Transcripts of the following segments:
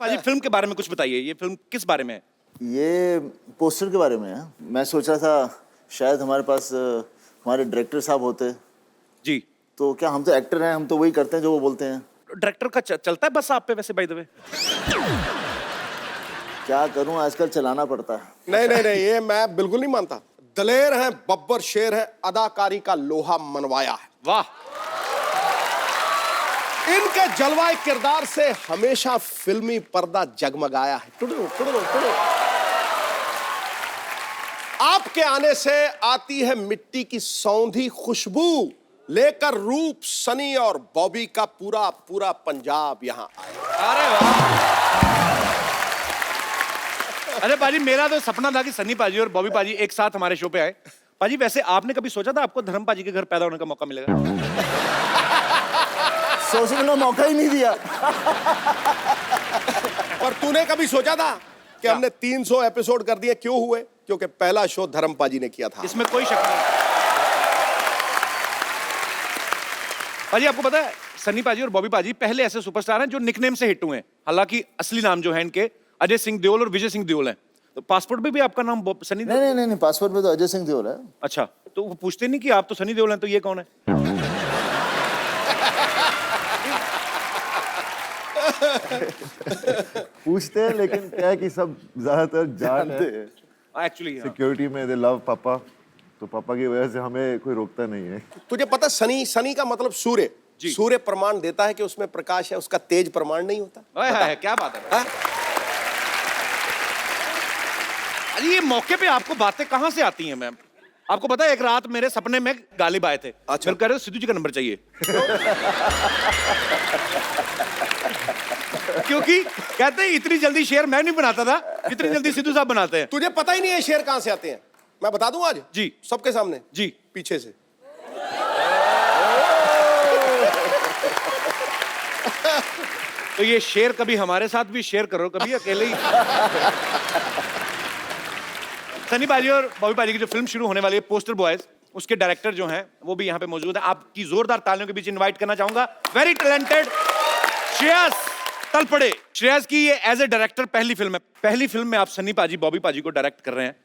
पाजी फिल्म के बारे में कुछ बताइए, ये फिल्म किस बारे में है? ये पोस्टर के बारे में है। मैं सोच रहा था शायद हमारे पास हमारे डायरेक्टर साहब होते। जी। तो क्या हम तो एक्टर हैं, हम तो वही करते हैं जो वो बोलते हैं। डायरेक्टर का चलता है बस आप पे वैसे बाय द वे? क्या करूं, आजकल चलाना पड़ता है। नहीं नहीं नहीं, ये मैं बिल्कुल नहीं मानता। दलेर है, बब्बर शेर है, अदाकारी का लोहा मनवाया है। वाह। इनके जलवाए किरदार से हमेशा फिल्मी पर्दा जगमगाया है। टुडू टुडू टुडू। आपके आने से आती है मिट्टी की सौंधी खुशबू, लेकर रूप सनी और बॉबी का पूरा पूरा पंजाब यहाँ आया। अरे वाह। अरे पाजी, मेरा तो सपना था कि सनी पाजी और बॉबी पाजी एक साथ हमारे शो पे आए। पाजी वैसे आपने कभी सोचा था आपको धर्म पाजी के घर पैदा होने का मौका मिलेगा? सोचने का मौका ही नहीं दिया। और तूने कभी सोचा था कि हमने 300 एपिसोड कर दिए? क्यों हुए? क्योंकि पहला शो धर्म पाजी ने किया था। इसमें कोई शक नहीं। पाजी आपको पता है सनी पाजी और बॉबी पाजी पहले ऐसे सुपरस्टार हैं जो निकनेम से हिट हुए हैं। हालांकि असली नाम जो है इनके अजय सिंह देओल और विजय सिंह देओल है। तो पासपोर्ट पे भी आपका नाम सनी देओल? नहीं नहीं नहीं, पासपोर्ट पे तो अजय सिंह देओल है। अच्छा, तो वो पूछते नहीं कि आप तो सनी देओल हैं, तो ये कौन है? पूछते हैं, लेकिन क्या है कि सब ज्यादातर जानते हैं। एक्चुअली सिक्योरिटी में दे लव पापा, तो पापा की वजह से हमें कोई रोकता नहीं है। तुझे पता सनी, सनी का मतलब सूर्य। सूर्य प्रमाण देता है कि उसमें प्रकाश है, उसका तेज प्रमाण नहीं होता। है, क्या बात है? अरे ये मौके पे आपको बातें कहां से आती हैं मैम? आपको पता है एक रात मेरे सपने में गालिब आए थे। अच्छा। कह रहे सिद्धू जी का नंबर चाहिए। क्योंकि कहते हैं इतनी जल्दी शेर मैं नहीं बनाता था इतनी जल्दी सिद्धू साहब बनाते हैं। तुझे पता ही नहीं है शेर कहां से आते हैं। मैं बता दूं आज जी सबके सामने। जी पीछे से। तो ये शेर कभी हमारे साथ भी शेयर करो, कभी अकेले ही। सनी पाजी और बॉबी पाजी की जो फिल्म शुरू होने वाली है पोस्टर बॉयज, उसके डायरेक्टर जो हैं वो भी यहाँ पे मौजूद है। आपकी जोरदार तालियों के बीच इनवाइट करना चाहूंगा वेरी टैलेंटेड श्रेयस तलपड़े। श्रेयस की ये एज ए डायरेक्टर पहली फिल्म है। पहली फिल्म में आप सनी पाजी बॉबी पाजी को डायरेक्ट कर रहे हैं,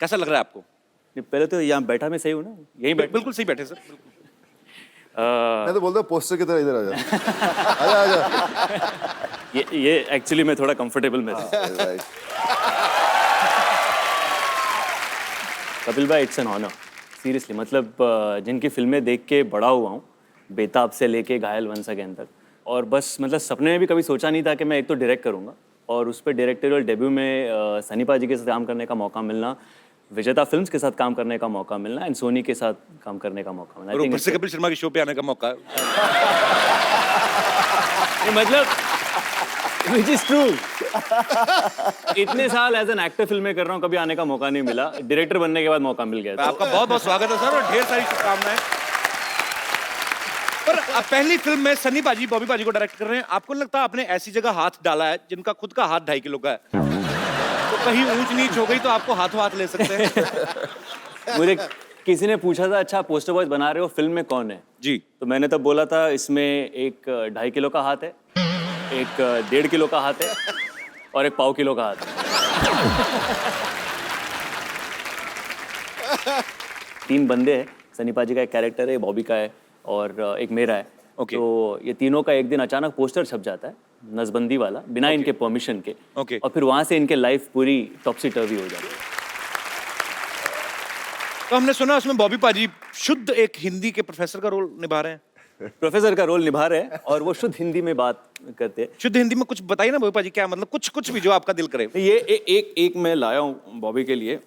कैसा लग रहा है आपको? पहले तो यहाँ बैठा मैं सही हूँ ना? यही बैठ बिल्कुल सही बैठे सर। मैं तो बोलता हूँ पोस्टर की तरह इधर आ जा। आजा आजा। ये एक्चुअली मैं थोड़ा कंफर्टेबल में था। कपिल भाई, इट्स एन ऑनर सीरियसली। मतलब जिनकी फिल्में देख के बड़ा हुआ हूँ, बेताब से लेके घायल वंस अगेन तक, और बस मतलब सपने में भी कभी सोचा नहीं था कि मैं एक तो डायरेक्ट करूँगा और उस पर डायरेक्टोरियल डेब्यू में सनी पाजी के साथ काम करने का मौका मिलना, विजेता फिल्म्स के साथ काम करने का मौका मिलना एंड सोनी के साथ काम करने का मौका मिलना, और ऊपर से कपिल शर्मा के शो पे आने का मौका। मतलब विच इज ट्रू। इतने साल एज एन एक्टर फिल्में कर रहा हूँ, कभी आने का मौका नहीं मिला। डायरेक्टर बनने के बाद मौका मिल गया। आपका बहुत बहुत स्वागत है सर और ढेर सारी शुभकामनाएं। पर पहली फिल्म में सनी पाजी बॉबी पाजी को डायरेक्ट कर रहे हैं। आपको लगता है आपने ऐसी जगह हाथ डाला है जिनका खुद का हाथ 2.5 किलो का है, तो कहीं ऊंच नीच हो गई तो आपको हाथों हाथ ले सकते हैं? मुझे किसी ने पूछा था, अच्छा पोस्टर बॉयज बना रहे हो, फिल्म में कौन है? जी। तो मैंने तब बोला था इसमें एक 2.5 किलो का हाथ है, एक 1.5 किलो का हाथ है और एक 1.25 किलो का हाथ है। 3 बंदे हैं। सनी पाजी का एक कैरेक्टर है, बॉबी का है और एक मेरा है। Okay. तो ये तीनों का एक दिन अचानक पोस्टर छप जाता है, नसबंदी वाला, बिना इनके परमिशन के। Okay. और फिर वहां से इनके लाइफ पूरी टॉपसी टर्वी हो जाती है। तो हमने सुना उसमें बॉबी पाजी शुद्ध एक हिंदी के प्रोफेसर का रोल निभा रहे हैं। प्रोफेसर का रोल निभा रहे हैं और वो शुद्ध हिंदी में बात करते हैं। शुद्ध हिंदी में कुछ बताइए ना बॉबी पाजी, क्या मतलब कुछ भी जो आपका दिल करे। ये एक मैं लाया हूँ बॉबी के लिए।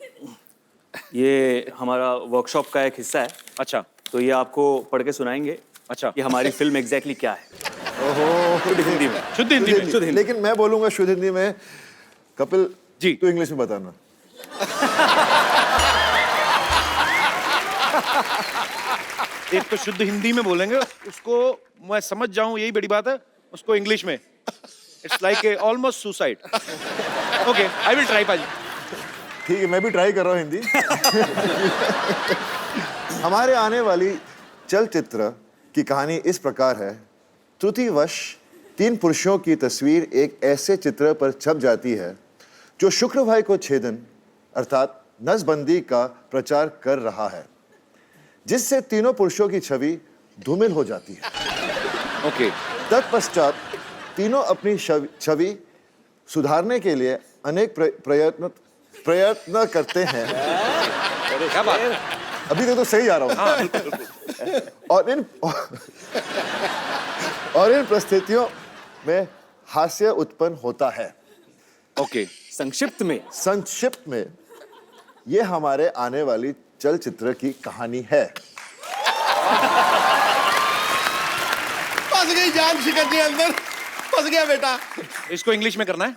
ये हमारा वर्कशॉप का एक हिस्सा है। अच्छा। तो ये आपको पढ़ के सुनाएंगे। अच्छा। कि हमारी फिल्म एग्जैक्टली क्या है। ओहो, शुद्ध हिंदी में। शुद्ध हिंदी में। शुद्ध हिंदी। लेकिन मैं बोलूंगा शुद्ध हिंदी में। कपिल जी तू इंग्लिश में बताना। एक तो शुद्ध हिंदी में बोलेंगे, उसको मैं समझ जाऊं यही बड़ी बात है, उसको इंग्लिश में it's like a almost suicide. Okay, I will try पाजी। ठीक है, मैं भी ट्राई कर रहा हूँ हिंदी। हमारे आने वाली चलचित्र की कहानी इस प्रकार है। त्रुटिवश तीन पुरुषों की तस्वीर एक ऐसे चित्र पर छप जाती है जो शुक्रवार को छेदन अर्थात नसबंदी का प्रचार कर रहा है, जिससे तीनों पुरुषों की छवि धूमिल हो जाती है। ओके तत्पश्चात तीनों अपनी छवि सुधारने के लिए अनेक प्रयत्न करते हैं। क्या बात है? अभी तक तो सही जा रहा हूँ। और इन परिस्थितियों में हास्य उत्पन्न होता है। ओके संक्षिप्त में ये हमारे आने वाली चलचित्र की कहानी है। फंस गई जान शिकंजी अंदर, फंस गया बेटा। इसको इंग्लिश में करना है।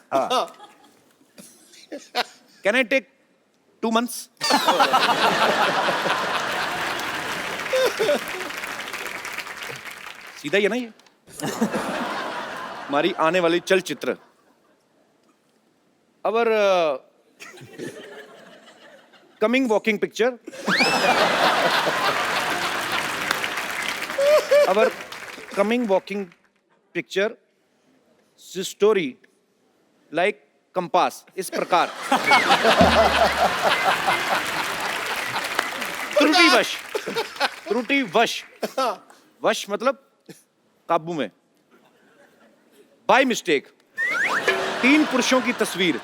Can I take 2 months? सीधा ही है ना ये? हमारी आने वाली चलचित्र our coming walking picture, our coming walking picture story like compass, इस प्रकार त्रुटिवश वश मतलब काबू में, बाय मिस्टेक तीन पुरुषों की तस्वीर,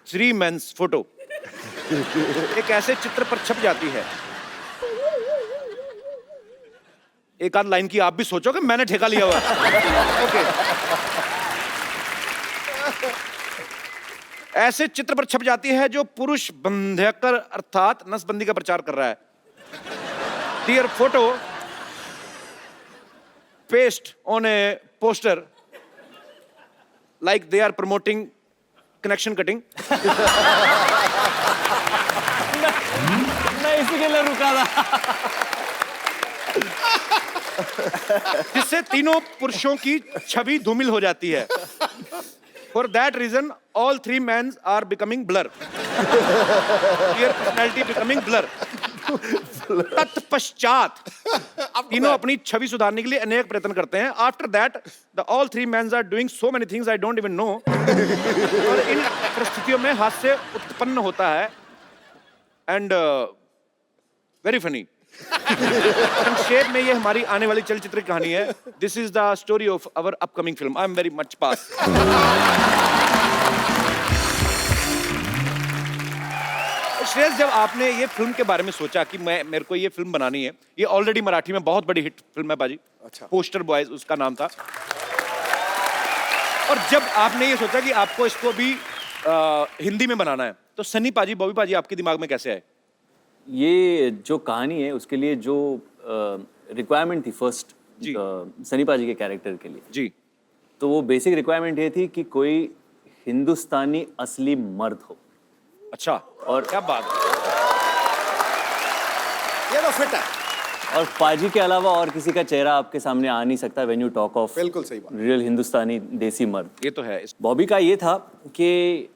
3 men's फोटो एक ऐसे चित्र पर छप जाती है। एक आध लाइन की आप भी सोचोगे, मैंने ठेका लिया हुआ है। ओके ऐसे चित्र पर छप जाती है जो पुरुष बंध्यकर अर्थात नसबंदी का प्रचार कर रहा है। Dear photo paste on a poster like they are promoting connection cutting. मैं इसी के लिए रुका था। जिससे तीनों पुरुषों की छवि धूमिल हो जाती है। For that reason, all 3 men are becoming blur. Their personality becoming blur. तत्पश्चात तीनों अपनी छवि सुधारने के लिए अनेक प्रयत्न करते हैं। After that, all 3 men are doing so many things I don't even know. और इन परिस्थितियों में हास्य उत्पन्न होता है and very funny. संक्षेप में ये हमारी आने वाली चलचित्र की कहानी है। This is the story of our upcoming film. I am very much pass. Shreyas, जब आपने ये फिल्म के बारे में सोचा कि मेरे को ये फिल्म बनानी है, ये ऑलरेडी मराठी में बहुत बड़ी हिट फिल्म है बाजी। अच्छा। पोस्टर बॉयज उसका नाम था। और जब आपने ये सोचा कि आपको इसको भी हिंदी में बनाना है, तो सनी पाजी, बॉबी पाजी आपके दिमाग में कैसे आए? ये जो कहानी है उसके लिए जो रिक्वायरमेंट थी फर्स्ट सनी पाजी के कैरेक्टर के लिए जी, तो वो बेसिक रिक्वायरमेंट ये थी कि कोई हिंदुस्तानी असली मर्द हो। अच्छा, और क्या बात है, ये तो फिट है। और पाजी के अलावा और किसी का चेहरा आपके सामने आ नहीं सकता व्हेन यू टॉक ऑफ बिल्कुल सही बात। रियल हिंदुस्तानी देसी मर्द। ये तो है। बॉबी का ये था कि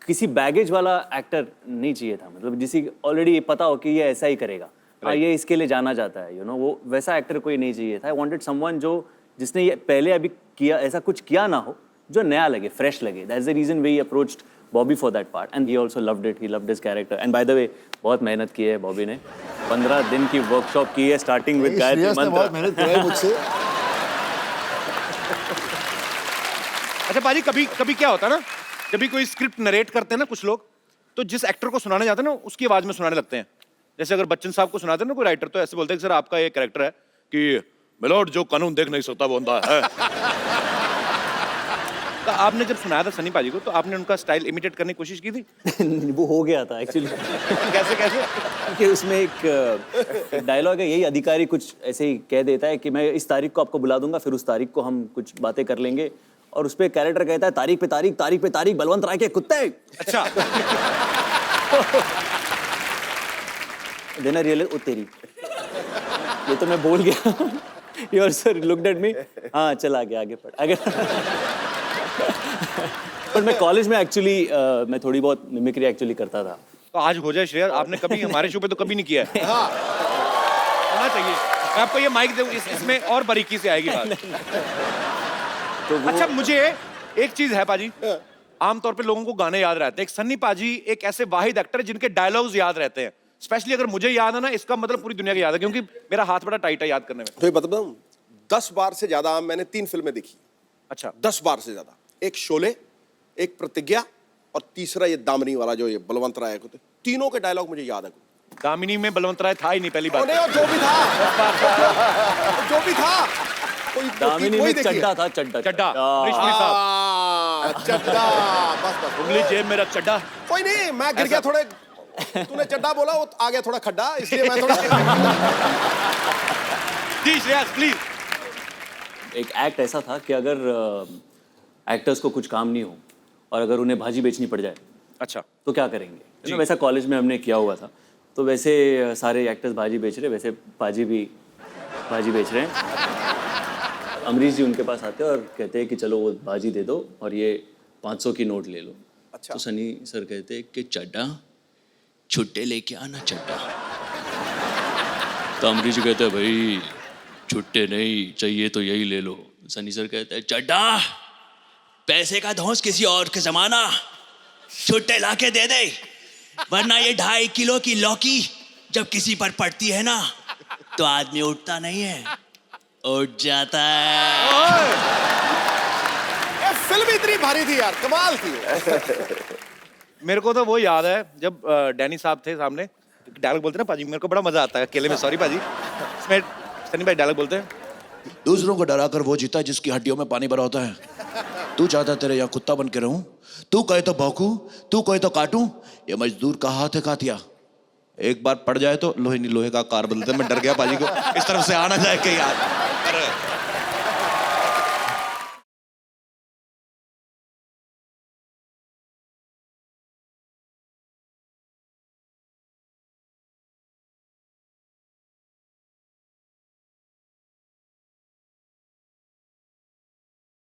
किसी बैगेज वाला एक्टर नहीं चाहिए था, मतलब जिसे ऑलरेडी पता हो कि ये ऐसा ही करेगा, ये इसके लिए जाना जाता है, यू नो, वो वैसा एक्टर कोई नहीं चाहिए था। आई वांटेड समवन जो जिसने ये पहले अभी किया ऐसा कुछ किया ना हो, जो नया लगे, फ्रेश लगे। That's the reason we approached Bobby for that part and he also loved it, he loved his character. And by the way बहुत मेहनत की है बॉबी ने, 15 दिन की वर्कशॉप की है स्टार्टिंग विद गायत्री मंत्र। बहुत मेहनत की है मुझसे। अच्छा पाजी, कभी क्या होता है ना, जब भी कोई स्क्रिप्ट नरेट करते हैं ना कुछ लोग, तो जिस एक्टर को सुनाने जाते हैं ना उसकी आवाज में सुनाने लगते हैं। जैसे अगर बच्चन साहब को सुनाते हैं ना कोई राइटर, तो ऐसे बोलते हैं कि सर आपका ये कैरेक्टर है कि मिलोड जो कानून देख नहीं सकता वो अंधा है। तो आपने जब सुनाया था सनी पाजी को, तो आपने उनका स्टाइल इमिटेट करने की कोशिश की थी? वो हो गया था एक्चुअली। कैसे कैसे? कि उसमें एक डायलॉग है, यही अधिकारी कुछ ऐसे ही कह देता है कि मैं इस तारीख को आपको बुला दूंगा, फिर उस तारीख को हम कुछ बातें कर लेंगे, और उस पे कैरेक्टर कहता है तारीख पे तारीख, तारीख पे तारीख, बलवंत राय के कुत्ते। अच्छा। देना रियल ओ तेरी, ये तो मैं बोल गया। Your sir looked at me, हाँ चल आगे पढ़ आगे। पर मैं कॉलेज में एक्चुअली मैं थोड़ी बहुत मिमिक्री एक्चुअली करता था। तो आज हो जाए श्रेया, आपने कभी हमारे शो पे तो कभी नहीं किया है। होना चाहिए। मैं आपको ये माइक दूं, इसमें और बारीकी से आएगी बात। अच्छा, मुझे एक चीज है पाजी, आमतौर पे लोगों को गाने याद रहते हैं, एक सन्नी पाजी एक ऐसे वाहिद एक्टर है जिनके डायलॉग्स याद रहते हैं। स्पेशली अगर मुझे याद है ना, इसका मतलब पूरी दुनिया को याद है, क्योंकि मेरा हाथ बड़ा टाइट है याद करने में। तो ये बताऊं, 10 बार से ज्यादा मैंने 3 फिल्में देखी। अच्छा, 10 बार से ज्यादा। एक शोले, एक प्रतिज्ञा, और तीसरा ये दामिनी वाला जो ये बलवंत राय को, तीनों के डायलॉग मुझे याद है। दामिनी में बलवंत राय था ही नहीं, पहली बात। और जो भी था, जो भी था, दामिनी कोई में चड्डा था, चड्डा चड्डा, रेशमी साहब, चड्डा, बस उंगली जेब मेरा चड्डा। कोई नहीं, मैं गिर गया थोड़े, तूने चड्डा बोला, वो आ गया थोड़ा खड्डा, इसलिए मैं थोड़ा जी श्रेयस प्लीज। एक एक्ट ऐसा था कि अगर एक्टर्स को कुछ काम नहीं हो और अगर उन्हें भाजी बेचनी पड़ जाए, अच्छा, तो क्या करेंगे। वैसा कॉलेज में हमने किया हुआ था, तो वैसे सारे एक्टर्स भाजी बेच रहे, वैसे पाजी भी भाजी बेच रहे हैं। अमरीश जी उनके पास आते हैं और कहते हैं कि चलो वो भाजी दे दो और ये 500 की नोट ले लो। अच्छा। तो सनी सर कहते हैं कि चड्डा छुट्टे लेके आना चड्डा। तो अमरीश जी कहते हैं भाई छुट्टे नहीं चाहिए तो यही ले लो। सनी सर कहते हैं चड्डा पैसे का धौंस किसी और के जमाना, छुट्टे लाके दे दे, वरना ये 2.5 किलो की लौकी जब किसी पर पड़ती है ना तो आदमी उठता नहीं है, उठ जाता है। ये फिल्म इतनी भारी थी यार, कमाल थी। मेरे को तो वो याद है जब डैनी साहब थे सामने, डायलॉग बोलते ना पाजी, मेरे को बड़ा मजा आता है अकेले में। सॉरी पाजी, इसमें सनी भाई डायलॉग बोलते हैं, दूसरों को डराकर वो जीता जिसकी हड्डियों में पानी भरा होता है। तू चाहता तेरे यहाँ कुत्ता बन के रहूं, तू कहे तो भौंकूं, तू कहे तो काटूं, ये मजदूर का हाथ है कातिया। एक बार पड़ जाए तो लोहे का कार बदलते। मैं डर गया पाजी को इस तरफ से आना जाए के यार।